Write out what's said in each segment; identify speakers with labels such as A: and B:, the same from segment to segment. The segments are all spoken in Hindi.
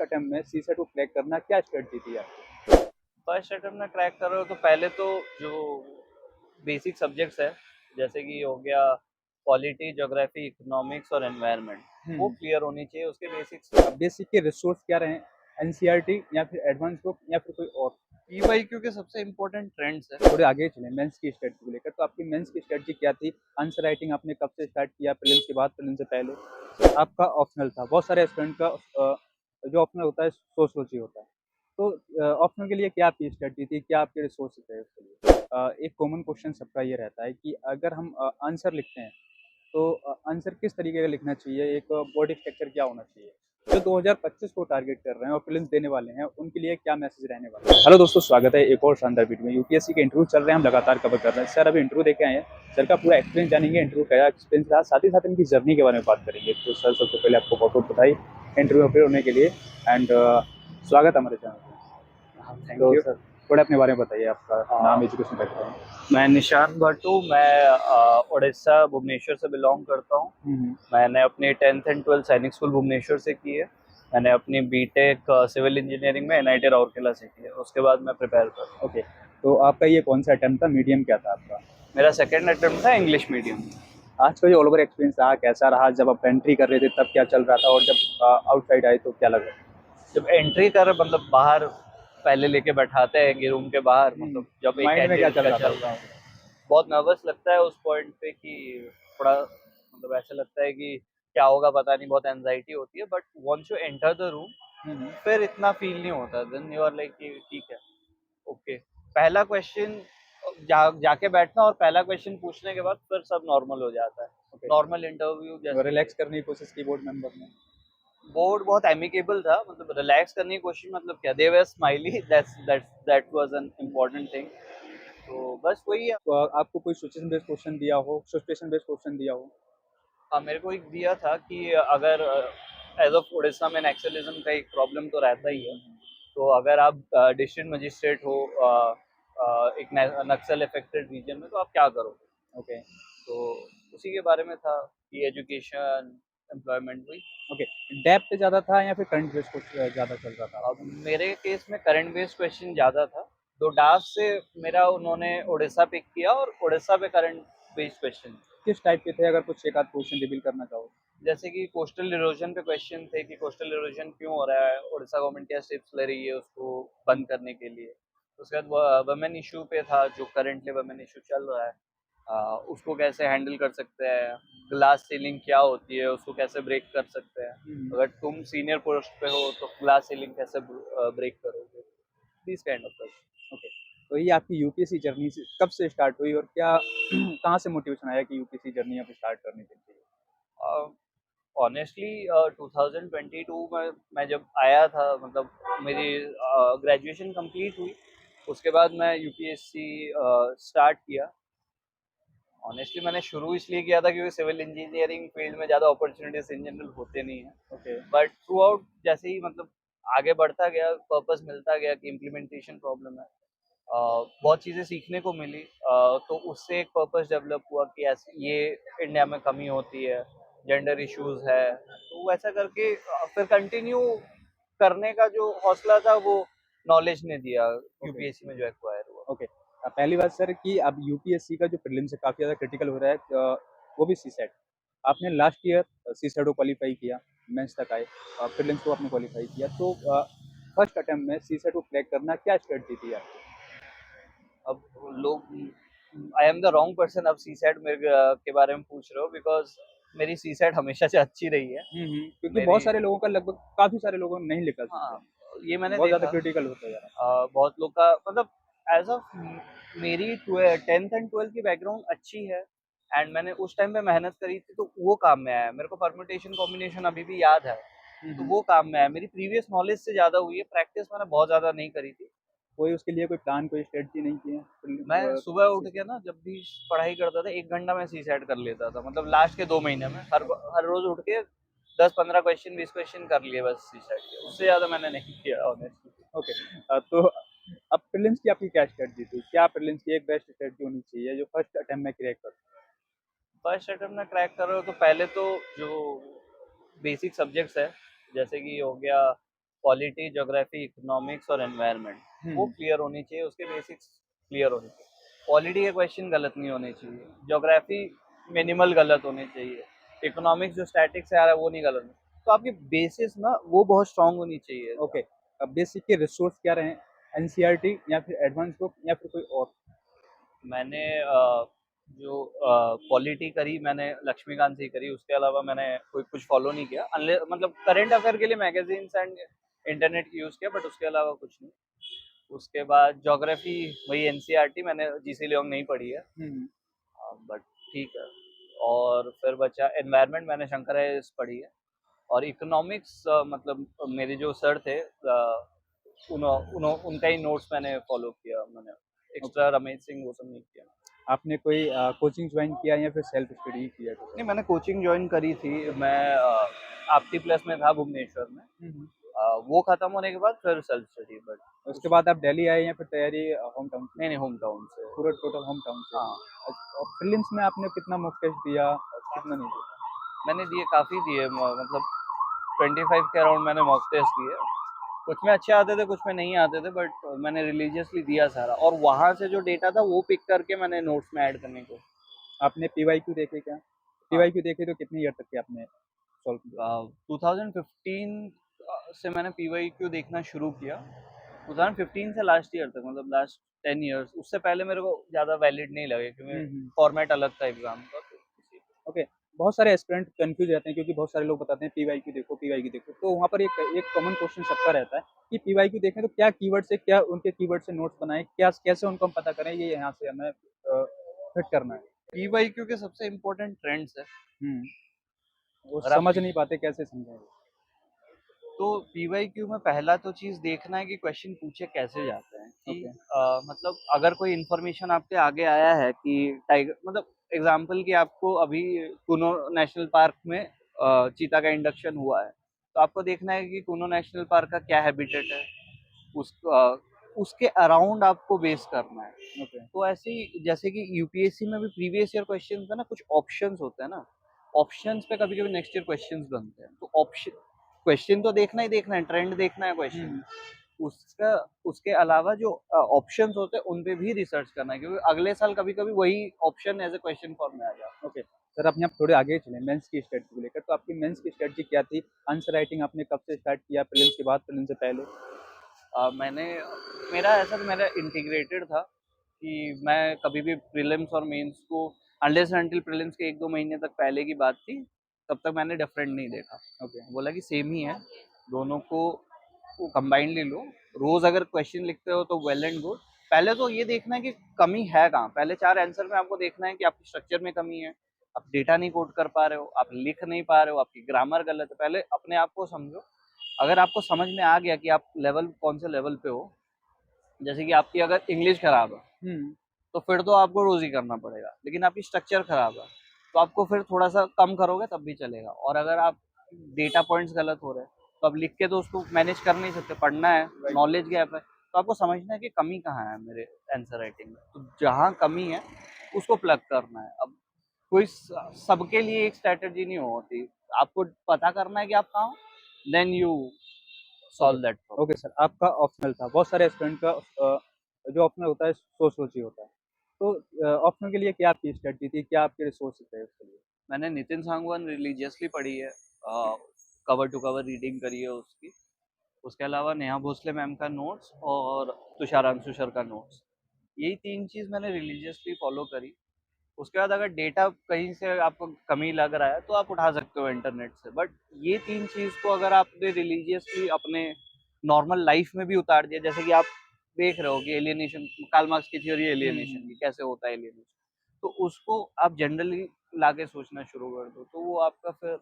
A: फर्स्ट अटेम्प्ट में सीसेट को क्रैक करना क्या स्ट्रेटजी थी आपकी?
B: फर्स्ट अटेम्प्ट में क्रैक कर रहे हो तो पहले तो जो बेसिक सब्जेक्ट्स है, जैसे कि हो गया पॉलिटी, ज्योग्राफी, इकोनॉमिक्स और एनवायरनमेंट, वो क्लियर होनी चाहिए। उसके बेसिक्स
A: बेसिक के रिसोर्स क्या रहे? एनसीईआरटी या फिर एडवांस बुक या फिर कोई और?
B: पीवाईक्यू के सबसे इम्पोर्टेंट ट्रेंड्स है।
A: थोड़े आगे चलें मेंस की स्ट्रेटजी को लेकर, तो आपकी मेंस की स्ट्रेटजी क्या थी? आंसर राइटिंग आपने कब से स्टार्ट किया? प्रीलिम्स के बाद, प्रीलिम्स से पहले? आपका ऑप्शनल था, बहुत सारे स्टूडेंट का जो ऑप्शनल होता है सोशियोलॉजी होता है। तो ऑप्शनल के लिए क्या आपकी स्ट्रेटजी थी? क्या आपके रिसोर्सेज थे उसके लिए? एक कॉमन क्वेश्चन सबका ये रहता है कि अगर हम आंसर लिखते हैं तो आंसर किस तरीके का लिखना चाहिए? एक बॉडी स्ट्रक्चर क्या होना चाहिए? जो 2025 को टारगेट कर रहे हैं और प्रीलिम्स देने वाले हैं, उनके लिए क्या मैसेज रहने वाला है? हेलो दोस्तों, स्वागत है एक और शानदार वीडियो में। यूपीएससी के इंटरव्यू चल रहे हैं, हम लगातार कवर कर रहे हैं। सर अभी इंटरव्यू देके आए हैं, सर का पूरा एक्सपीरियंस जानेंगे, इंटरव्यू क्या एक्सपीरियंस रहा, साथ ही साथ इनकी जर्नी के बारे में बात करेंगे। तो सर सबसे पहले आपको बहुत-बहुत बधाई इंटरव्यू अपेयर होने के लिए एंड स्वागत है हमारे चैनल पे।
B: थैंक
A: तो
B: यू।
A: सर थोड़ा अपने बारे में बताइए, आपका नाम, एजुकेशन बैकग्राउंड?
B: मैं निशान भट्ट हूँ। मैं उड़ीसा भुवनेश्वर से बिलोंग करता हूँ।
A: हुँ।
B: मैंने अपनी 10th एंड 12th सैनिक स्कूल भुवनेश्वर से की है। मैंने अपनी बीटेक सिविल इंजीनियरिंग में एनआईटी राउरकेला से की है। उसके बाद मैं प्रिपेयर कर रहा हूँ।
A: ओके, तो आपका ये कौन-सा अटेम्प्ट था? मीडियम क्या था आपका?
B: मेरा सेकेंड अटेम्प्ट था इंग्लिश मीडियम।
A: आज का जो ऑल ओवर एक्सपीरियंस रहा, कैसा रहा? जब आप एंट्री कर रहे थे तब क्या चल रहा था और जब आउटसाइड आए तो क्या लगा?
B: जब एंट्री कर मतलब बाहर पहले लेके बैठाते हैं रूम के बाहर, मतलब जब एक
A: माइंड में क्या
B: कैंडिडेट
A: चल
B: का
A: रहा था
B: चल
A: उस
B: रहा
A: टाइम
B: हो,
A: पे?
B: बहुत नर्वस लगता है उस पॉइंट पे कि थोड़ा मतलब ऐसा लगता है कि क्या होगा पता नहीं, बहुत एंजाइटी होती है। But once you enter the room
A: हुँ, हुँ।
B: फिर इतना फील नहीं होता। देन यू आर लाइक कि ठीक है, ओके। पहला क्वेश्चन जाके बैठना और पहला क्वेश्चन पूछने के बाद फिर सब नॉर्मल हो जाता है।
A: ओके,
B: नॉर्मल इंटरव्यू जैसे
A: रिलैक्स करने की कोशिश की बोर्ड मेंबर ने?
B: बोर्ड बहुत एमिकेबल था, मतलब रिलैक्स करने की कोशिश, मतलब क्या, they were smiley, that was an important thing. तो बस वही है।
A: तो आपको कोई सिचुएशन बेस्ड क्वेश्चन दिया हो, सिचुएशन बेस्ड क्वेश्चन दिया हो?
B: मेरे को एक दिया था कि अगर एज ऑफ उड़ीसा में नक्सलिज्म का एक प्रॉब्लम तो रहता ही है। तो अगर आप डिस्ट्रिक्ट मजिस्ट्रेट हो एक नक्सल अफेक्टेड रीजन में, तो आप क्या करोगे।
A: ओके,
B: तो उसी के बारे में था कि एजुकेशन, एम्प्लॉयमेंट हुई।
A: ओके। डेप्थ पे ज़्यादा था या फिर करंट बेस्ड कुछ ज़्यादा चल रहा था
B: अब
A: आपका?
B: मेरे केस में करंट बेस्ड क्वेश्चन ज़्यादा था, तो डाफ से मेरा उन्होंने उड़ीसा पिक किया और उड़ीसा पे करंट बेस्ड क्वेश्चन।
A: किस टाइप के थे, अगर कुछ एक आध क्वेश्चन रिवील करना चाहो?
B: जैसे कि कोस्टल इरोजन पे क्वेश्चन थे कि कोस्टल इरोजन क्यों हो रहा है, उड़ीसा गवर्नमेंट क्या स्टेप्स ले रही है उसको बंद करने के लिए। उसके बाद वुमेन इशू पे था, जो करंटली वुमेन इशू चल रहा है, उसको कैसे हैंडल कर सकते हैं। ग्लास सीलिंग क्या होती है, उसको कैसे ब्रेक कर सकते हैं।
A: हुँ,
B: अगर तुम सीनियर पोस्ट पे हो तो ग्लास सीलिंग कैसे ब्रेक करोगे, this kind of question.
A: Okay. तो ये आपकी यूपीएससी जर्नी से कब से स्टार्ट हुई और क्या कहाँ से मोटिवेशन आया कि यूपीएससी जर्नी अब स्टार्ट करनी चाहिए?
B: ऑनेस्टली 2022 में मैं जब आया था, मतलब मेरी ग्रेजुएशन कंप्लीट हुई, उसके बाद मैं यूपीएससी स्टार्ट किया। ऑनेस्टली मैंने शुरू इसलिए किया था क्योंकि सिविल इंजीनियरिंग फील्ड में ज़्यादा अपॉर्चुनिटीज इन जनरल होते नहीं हैं।
A: ओके,
B: बट थ्रू आउट जैसे ही मतलब आगे बढ़ता गया, पर्पस मिलता गया कि इम्प्लीमेंटेशन प्रॉब्लम है, बहुत चीज़ें सीखने को मिली। तो उससे एक पर्पस डेवलप हुआ कि ऐसे ये इंडिया में कमी होती है, जेंडर इश्यूज है, तो वैसा करके फिर कंटिन्यू करने का जो हौसला था वो नॉलेज ने दिया,
A: ओके,
B: यूपीएससी में जो एक्वायर हुआ।
A: ओके। पहली बात सर कि अब यूपीएससी का जो प्रीलिम्स है काफ़ी ज़्यादा क्रिटिकल हो रहा है, वो भी सीसेट। आपने लास्ट ईयर सीसेट को क्वालीफाई किया, मेंस तक आए, प्रीलिम्स को आपने क्वालीफाई किया, तो फर्स्ट अटेम्प्ट में सीसेट को क्रैक करना क्या स्ट्रेटजी थी आपकी?
B: अब लोग, I am the wrong person अब सी सेट मेरे के बारे में पूछ रहे हो, बिकॉज मेरी सी सेट हमेशा से अच्छी रही है।
A: हुँ, हुँ। क्योंकि बहुत
B: मेरी,
A: सारे लोगों का, लगभग काफ़ी सारे लोगों ने नहीं लिखा
B: हाँ,
A: सीसेट।
B: ये मैंने
A: बहुत ज़्यादा
B: देखा।
A: क्रिटिकल होता जा रहा है।
B: बहुत लोग का मतलब एज ऑफ मेरी 10th एंड 12th की बैकग्राउंड अच्छी है, एंड मैंने उस टाइम पे मेहनत करी थी तो वो काम में आया। मेरे को परम्यूटेशन कॉम्बिनेशन अभी भी याद है,
A: हुँ,
B: तो
A: हुँ।
B: वो काम में आया। मेरी प्रीवियस नॉलेज से ज़्यादा हुई है, प्रैक्टिस मैंने बहुत ज़्यादा नहीं करी थी।
A: कोई उसके लिए कोई प्लान, कोई स्ट्रेटजी नहीं की है?
B: मैं सुबह उठ
A: सी
B: के ना जब भी पढ़ाई करता था, 1 घंटा मैं सी सेट कर लेता था, मतलब लास्ट के 2 महीने में हर रोज उठ के 10-15 क्वेश्चन 20 क्वेश्चन कर लिए बस सी सेट के, उससे ज़्यादा मैंने नहीं किया ऑनेस्टली।
A: ओके। तो अब प्रीलिम्स की आपकी क्या स्ट्रेटजी थी? क्या प्रीलिम्स की एक बेस्ट स्ट्रेटजी होनी चाहिए जो फर्स्ट अटेम्प्ट में क्रैक कर?
B: फर्स्ट अटेम्प्ट में क्रैक कर रहे हो तो पहले तो जो बेसिक सब्जेक्ट्स है, जैसे कि हो गया पॉलिटी, ज्योग्राफी, इकोनॉमिक्स और एनवायरनमेंट वो क्लियर होनी चाहिए, उसके बेसिक्स क्लियर होने चाहिए। पॉलिटी के क्वेश्चन गलत नहीं होने चाहिए, ज्योग्राफी मिनिमल गलत होने चाहिए, इकोनॉमिक्स जो स्टैटिक्स से आ रहा है वो नहीं गलत। तो आपकी बेसिस ना वो बहुत स्ट्रांग होनी चाहिए।
A: ओके। बेसिक के रिसोर्स क्या रहे? एनसीईआरटी या फिर एडवांस बुक या फिर कोई और?
B: मैंने जो पॉलिटी करी मैंने लक्ष्मीकांत से ही करी, उसके अलावा मैंने कोई कुछ फॉलो नहीं किया, अनले मतलब करंट अफेयर के लिए मैगजीन्स एंड इंटरनेट यूज़ किया, बट उसके अलावा कुछ नहीं। उसके बाद ज्योग्राफी वही एनसीईआरटी, मैंने जीसी लियोंग नहीं पढ़ी है, बट ठीक है। और फिर बचा एनवायरनमेंट, मैंने शंकराचार्य पढ़ी है। और इकोनॉमिक्स मतलब मेरे जो सर थे उनका ही नोट्स मैंने फॉलो किया, मैंने एक्स्ट्रा रमेश सिंह वो सब नहीं किया।
A: आपने कोई कोचिंग ज्वाइन किया या फिर सेल्फ स्टडी किया?
B: नहीं, मैंने कोचिंग ज्वाइन करी थी। मैं आपटी प्लस में था भुवनेश्वर में। वो खत्म होने के बाद फिर सेल्फ स्टडी, बट
A: उसके बाद आप दिल्ली आए या फिर तैयारी होम टाउन से?
B: नहीं नहीं, होम टाउन से।
A: पूरा टोटल होम टाउन से?
B: हाँ,
A: और प्रीलिम्स में आपने कितना मॉक टेस्ट दिया और कितना नहीं दिया?
B: मैंने दिए, काफ़ी दिए, मतलब 25 के अराउंड मैंने मॉक टेस्ट दिए। कुछ में अच्छे आते थे, कुछ में नहीं आते थे, बट मैंने रिलीजियसली दिया सारा, और वहाँ से जो डेटा था वो पिक करके मैंने नोट्स में ऐड करने को।
A: आपने पीवाईक्यू देखे क्या?
B: हाँ,
A: पीवाईक्यू देखे तो कितनी ईयर तक के आपने सॉल्व किया?
B: 2015 से मैंने पीवाईक्यू देखना शुरू किया। 2015 से लास्ट ईयर तक, मतलब लास्ट 10 इयर्स। उससे पहले मेरे को ज़्यादा वैलिड नहीं लगे, क्योंकि फॉर्मेट अलग था एग्जाम का, तो
A: ओके। बहुत सारे एस्पिरेंट कंफ्यूज रहते हैं क्योंकि बहुत सारे लोग बताते हैं पीवाईक्यू देखो, पीवाईक्यू देखो। तो वहाँ पर एक एक कॉमन क्वेश्चन सबका रहता है कि पीवाईक्यू देखें तो क्या कीवर्ड से, क्या उनके कीवर्ड से नोट्स बनाएं, क्या कैसे उनको हम पता करें, ये यहाँ से हमें फिट करना है।
B: पीवाईक्यू के सबसे इम्पोर्टेंट ट्रेंड्स है।
A: वो
B: अगर आप
A: समझ नहीं पाते, कैसे समझाएं?
B: तो पीवाईक्यू में पहला तो चीज़ देखना है कि क्वेश्चन पूछे कैसे जाते हैं, कि
A: ओके।
B: मतलब अगर कोई इन्फॉर्मेशन आपके आगे आया है कि टाइगर, मतलब एग्जांपल कि आपको अभी कुनो नेशनल पार्क में चीता का इंडक्शन हुआ है, तो आपको देखना है कि कुनो नेशनल पार्क का क्या हैबिटेट है, उस उसके अराउंड आपको बेस करना है।
A: ओके।
B: तो ऐसे ही जैसे कि यूपीएससी में भी प्रीवियस ईयर क्वेश्चंस में ना कुछ ऑप्शंस होते हैं ना, ऑप्शंस पे कभी कभी नेक्स्ट ईयर क्वेश्चंस बनते हैं, तो ऑप्शन क्वेश्चन तो देखना ही देखना है, ट्रेंड देखना है क्वेश्चन। उसका उसके अलावा जो ऑप्शंस होते हैं उन पे भी रिसर्च करना है, क्योंकि अगले साल कभी कभी वही option as a question form में आ जाता है।
A: ओके सर, अपने आप थोड़े आगे चलें मेंस की स्ट्रेटजी को लेकर। तो आपकी मेंस की स्ट्रेटजी क्या थी? आंसर राइटिंग आपने कब से स्टार्ट किया? प्रीलिम्स के बाद, प्रीलिम्स से पहले?
B: मैंने मेरा ऐसा तो मेरा इंटीग्रेटेड था कि मैं कभी भी प्रीलिम्स और मेंस को, अनलेस अनटिल प्रीलिम्स के 1-2 महीने तक पहले की बात थी, तब तक मैंने डिफरेंट नहीं देखा।
A: ओके।
B: बोला कि सेम ही है, दोनों को कंबाइंडली लो। रोज अगर क्वेश्चन लिखते हो तो वेल एंड गुड। पहले तो ये देखना है कि कमी है कहाँ। पहले 4 आंसर में आपको देखना है कि आपकी स्ट्रक्चर में कमी है, आप डेटा नहीं कोड कर पा रहे हो, आप लिख नहीं पा रहे हो, आपकी ग्रामर गलत है। पहले अपने आप को समझो। अगर आपको समझ में आ गया कि आप लेवल कौन से लेवल पे हो, जैसे कि आपकी अगर इंग्लिश खराब है तो फिर तो आपको रोज ही करना पड़ेगा, लेकिन आपकी स्ट्रक्चर खराब है तो आपको फिर थोड़ा सा कम करोगे तब भी चलेगा। और अगर आप डेटा पॉइंट्स गलत हो रहे हैं तो अब लिख के तो उसको मैनेज कर नहीं सकते, पढ़ना है, नॉलेज गैप है, तो आपको समझना है कि कमी कहाँ है मेरे आंसर राइटिंग में। तो जहाँ कमी है उसको प्लग करना है। अब कोई सबके लिए एक स्ट्रेटजी नहीं होती, आपको पता करना है कि आप कहाँ हो, then you
A: okay.
B: Solve that problem.
A: Okay sir, आपका ऑप्शनल था। बहुत सारे स्टूडेंट का जो ऑप्शनल होता है सोशियोलॉजी होता है। तो ऑप्शनल के लिए क्या आपकी स्ट्रेटजी थी? क्या आपके रिसोर्सेज थे उसके लिए?
B: मैंने नितिन सांगवान रिलीजियसली पढ़ी है, कवर टू कवर रीडिंग करी है उसकी। उसके अलावा नेहा भोसले मैम का नोट्स और तुषारांशु सर का नोट्स, यही 3 चीज़ मैंने रिलीजियसली फॉलो करी। उसके बाद अगर डेटा कहीं से आपको कमी लग रहा है तो आप उठा सकते हो इंटरनेट से, बट ये 3 चीज़ को अगर आपने रिलीजियसली अपने नॉर्मल लाइफ में भी उतार दिया, जैसे कि आप देख रहे हो कि एलियनेशन, कार्ल मार्क्स की थ्योरी एलियनेशन की, कैसे होता है एलियनेशन, तो उसको आप जनरली लाके सोचना शुरू कर दो, तो वो आपका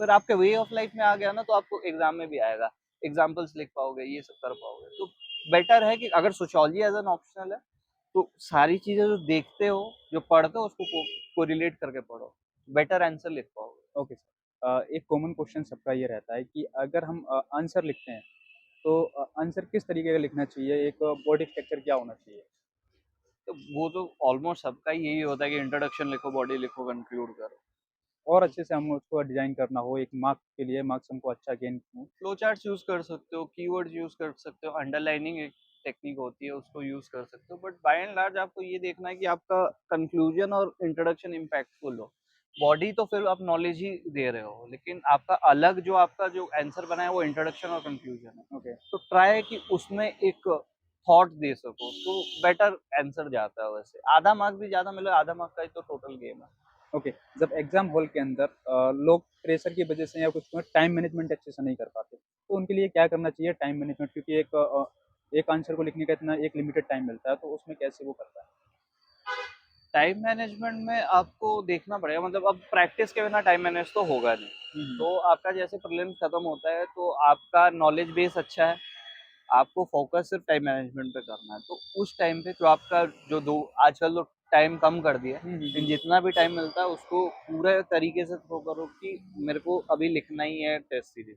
B: फिर आपके वे ऑफ लाइफ में आ गया ना, तो आपको एग्जाम में भी आएगा, एग्जाम्पल्स लिख पाओगे, ये सब कर पाओगे। तो बेटर है कि अगर सोशियोलॉजी एज एन ऑप्शनल है तो सारी चीजें जो देखते हो, जो पढ़ते हो, उसको कोरिलेट करके पढ़ो, बेटर आंसर लिख पाओगे।
A: ओके सर, एक कॉमन क्वेश्चन सबका ये रहता है कि अगर हम आंसर लिखते हैं तो आंसर किस तरीके का लिखना चाहिए? एक बॉडी स्ट्रक्चर क्या होना चाहिए?
B: तो वो तो ऑलमोस्ट सबका ही यही होता है कि इंट्रोडक्शन लिखो, बॉडी लिखो, कंक्लूड करो।
A: और अच्छे से हम उसको डिज़ाइन करना हो एक मार्क के लिए, मार्क्स हमको अच्छा गेन हो।
B: फ्लो चार्ट्स यूज़ कर सकते हो, कीवर्ड्स यूज़ कर सकते हो, अंडरलाइनिंग एक टेक्निक होती है उसको यूज़ कर सकते हो, बट बाय एंड लार्ज आपको ये देखना है कि आपका कंक्लूजन और इंट्रोडक्शन इम्पैक्टफुल हो। बॉडी तो फिर आप नॉलेज ही दे रहे हो, लेकिन आपका अलग जो आपका जो आंसर बना है वो इंट्रोडक्शन और कंक्लूजन है।
A: ओके,
B: तो ट्राई कि उसमें एक थॉट दे सको तो बेटर आंसर जाता है वैसे। आधा मार्क्स भी ज़्यादा मिले, आधा मार्क्स का ही तो टोटल गेम है।
A: ओके। जब एग्ज़ाम हॉल के अंदर लोग प्रेशर की वजह से या कुछ में टाइम मैनेजमेंट अच्छे से नहीं कर पाते, तो उनके लिए क्या करना चाहिए टाइम मैनेजमेंट क्योंकि एक आंसर को लिखने का इतना एक लिमिटेड टाइम मिलता है, तो उसमें कैसे वो करता है?
B: टाइम मैनेजमेंट में आपको देखना पड़ेगा, मतलब अब प्रैक्टिस के बिना टाइम मैनेज तो होगा नहीं।
A: हुँ, हुँ।
B: तो आपका जैसे प्रीलिम्स खत्म होता है तो आपका नॉलेज बेस अच्छा है, आपको फोकस सिर्फ टाइम मैनेजमेंट पे करना है। तो उस टाइम पे जो आपका जो दो आजकल तो टाइम कम कर दिया है,
A: हुँ, हुँ,
B: लेकिन
A: हुँ।
B: जितना भी टाइम मिलता है उसको पूरे तरीके से थ्रो करो कि मेरे को अभी लिखना ही है टेस्ट सीरीज।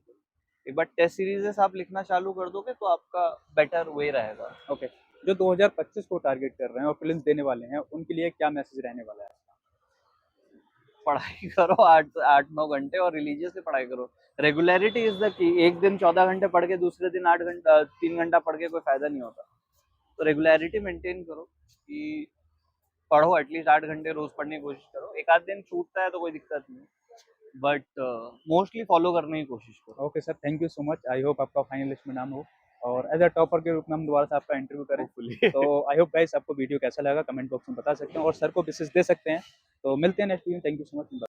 B: एक बार टेस्ट सीरीज़ेस आप लिखना चालू कर दोगे तो आपका बेटर वे रहेगा।
A: ओके। जो 2025 को टारगेट कर रहे हैं और प्रीलिम्स देने वाले हैं, उनके लिए क्या मैसेज रहने वाला है?
B: पढ़ाई करो 8-9 घंटे और रिलीजियसली पढ़ाई करो। Regularity is the key. एक दिन 14 घंटे पढ़ के दूसरे दिन 3 घंटा पढ़ के कोई फ़ायदा नहीं होता। तो रेगुलैरिटी मेंटेन करो कि पढ़ो, एटलीस्ट 8 घंटे रोज़ पढ़ने की कोशिश करो। एक आध दिन छूटता है तो कोई दिक्कत नहीं है, बट मोस्टली फ़ॉलो करने की कोशिश करो।
A: Okay sir, thank you so much. I hope आपका फाइनल लिस्ट में नाम हो और एज़ अ टॉपर के रूप में हम दोबारा से आपका इंटरव्यू करें।
B: होपफुली।
A: तो आई होप गाइस आपको वीडियो कैसा लगा कमेंट बॉक्स में बता सकते हैं और सर को विशेष दे सकते हैं। तो मिलते हैं नेक्स्ट वीडियो में। Thank you so much.